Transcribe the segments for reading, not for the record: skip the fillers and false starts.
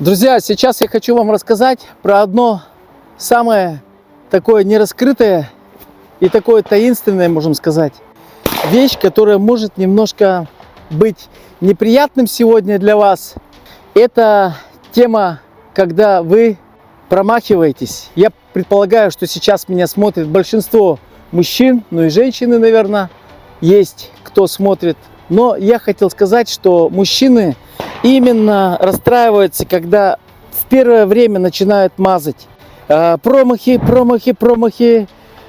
Друзья, сейчас я хочу вам рассказать про одно самое такое нераскрытое и такое таинственное, можем сказать, вещь, которая может немножко быть неприятным сегодня для вас. Это тема, когда вы промахиваетесь. Я предполагаю, что сейчас меня смотрит большинство мужчин, ну и женщины, наверное, есть кто смотрит. Но я хотел сказать, что мужчины именно расстраиваются, когда в первое время начинают мазать. Промахи,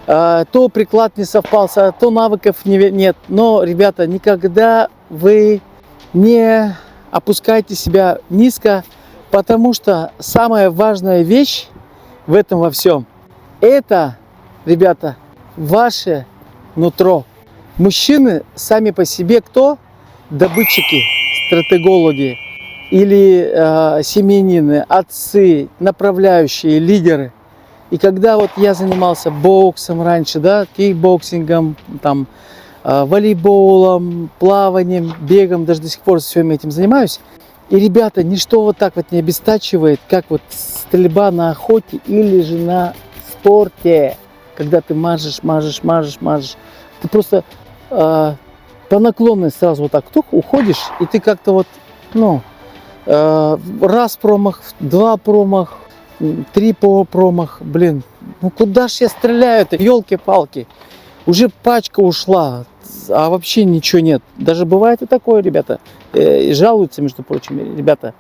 то приклад не совпался, то навыков нет. Но, ребята, никогда вы не опускайте себя низко, потому что самая важная вещь в этом во всем – это, ребята, ваше нутро. Мужчины сами по себе кто? Добытчики, стратегологи или семьянины, отцы, направляющие, лидеры. И когда вот я занимался боксом раньше, да, кикбоксингом, там, волейболом, плаванием, бегом, даже до сих пор всем этим занимаюсь. И, ребята, ничто вот так вот не обестачивает, как вот стрельба на охоте или же на спорте. Когда ты мажешь. Ты просто по наклонной сразу вот так уходишь, и ты как-то вот, раз промах, два промах, три промах, блин, ну куда ж я стреляю-то, елки-палки, уже пачка ушла, а вообще ничего нет. Даже бывает и такое, ребята, и жалуются, между прочим, ребята.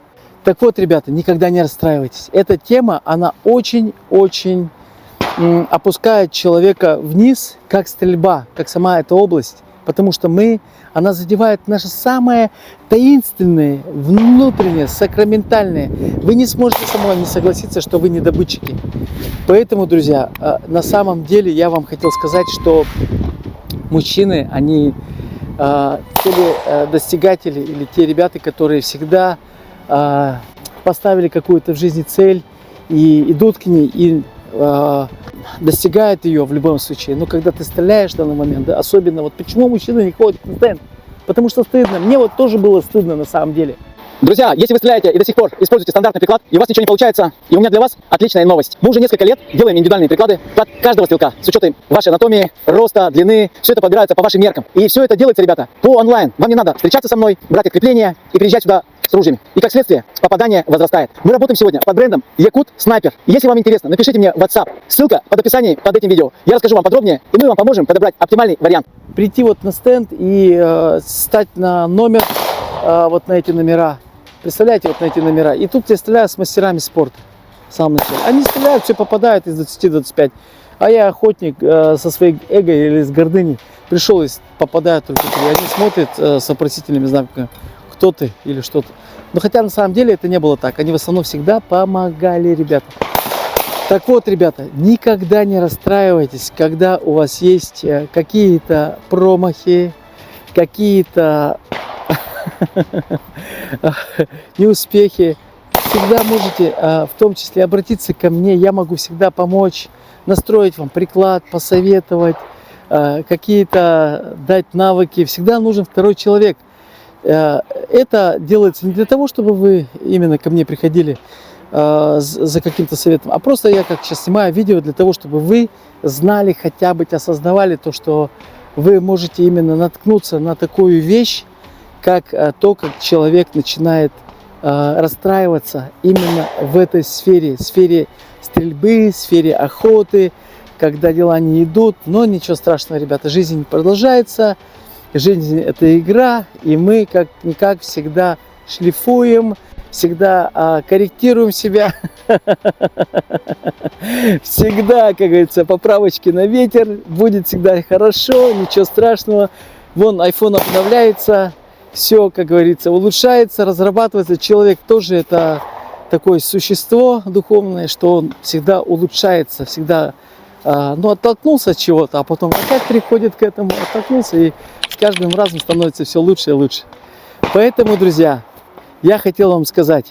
Так вот, ребята, никогда не расстраивайтесь. Эта тема, она очень-очень опускает человека вниз, как стрельба, как сама эта область. Потому что она задевает наше самое таинственное, внутреннее, сакраментальное. Вы не сможете со мной не согласиться, что вы не добытчики. Поэтому, друзья, на самом деле я вам хотел сказать, что мужчины, они достигатели или те ребята, которые всегда поставили какую-то в жизни цель и идут к ней, и достигает ее в любом случае. Но когда ты стреляешь в данный момент, да, особенно вот почему мужчины не ходят на стенд? Потому что стыдно. Мне вот тоже было стыдно на самом деле. Друзья, если вы стреляете и до сих пор используете стандартный приклад, и у вас ничего не получается, и у меня для вас отличная новость. Мы уже несколько лет делаем индивидуальные приклады под каждого стрелка, с учетом вашей анатомии, роста, длины. Все это подбирается по вашим меркам. И все это делается, ребята, по онлайн. Вам не надо встречаться со мной, брать открепления и приезжать сюда с ружьями. И как следствие, попадание возрастает. Мы работаем сегодня под брендом Якут Снайпер. Если вам интересно, напишите мне в WhatsApp. Ссылка под описанием под этим видео. Я расскажу вам подробнее, и мы вам поможем подобрать оптимальный вариант. Прийти вот на стенд и стать на номер, вот на эти номера. Представляете, вот на эти номера. И тут я стреляю с мастерами спорта. В самом начале. Они стреляют, все попадают из 20-25. А я охотник со своей эго или с гордыней. Пришел и попадаю только 3. Они смотрят с вопросительными знаками. Кто ты или что-то. Но хотя на самом деле это не было так. Они в основном всегда помогали, ребята. Так вот, ребята, никогда не расстраивайтесь, когда у вас есть какие-то промахи, какие-то неуспехи. Всегда можете в том числе обратиться ко мне. Я могу всегда помочь, настроить вам приклад, посоветовать, какие-то дать навыки. Всегда нужен второй человек. Это делается не для того, чтобы вы именно ко мне приходили за каким-то советом, а просто я как сейчас снимаю видео для того, чтобы вы знали, хотя бы осознавали то, что вы можете именно наткнуться на такую вещь, как то, как человек начинает расстраиваться именно в этой сфере стрельбы, сфере охоты, когда дела не идут. Но ничего страшного, ребята, жизнь продолжается, жизнь – это игра, и мы как-никак всегда шлифуем, всегда корректируем себя, всегда, как говорится, поправочки на ветер, будет всегда хорошо, ничего страшного. Вон, iPhone обновляется, все, как говорится, улучшается, разрабатывается. Человек тоже это такое существо духовное, что он всегда улучшается, всегда, оттолкнулся от чего-то, а потом опять приходит к этому, оттолкнулся, и с каждым разом становится все лучше и лучше. Поэтому, друзья, я хотел вам сказать,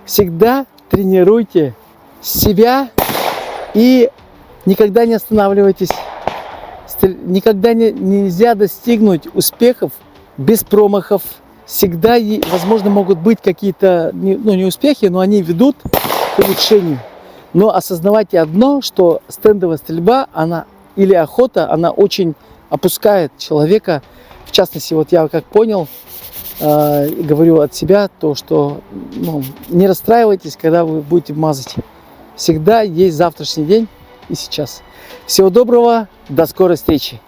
всегда тренируйте себя и никогда не останавливайтесь. Никогда нельзя достигнуть успехов без промахов, Всегда, возможно, могут быть какие-то неуспехи, но они ведут к улучшению. Но осознавайте одно, что стендовая стрельба, она или охота, она очень опускает человека. В частности, вот я как понял, говорю от себя, то что не расстраивайтесь, когда вы будете мазать. Всегда есть завтрашний день и сейчас. Всего доброго, до скорой встречи.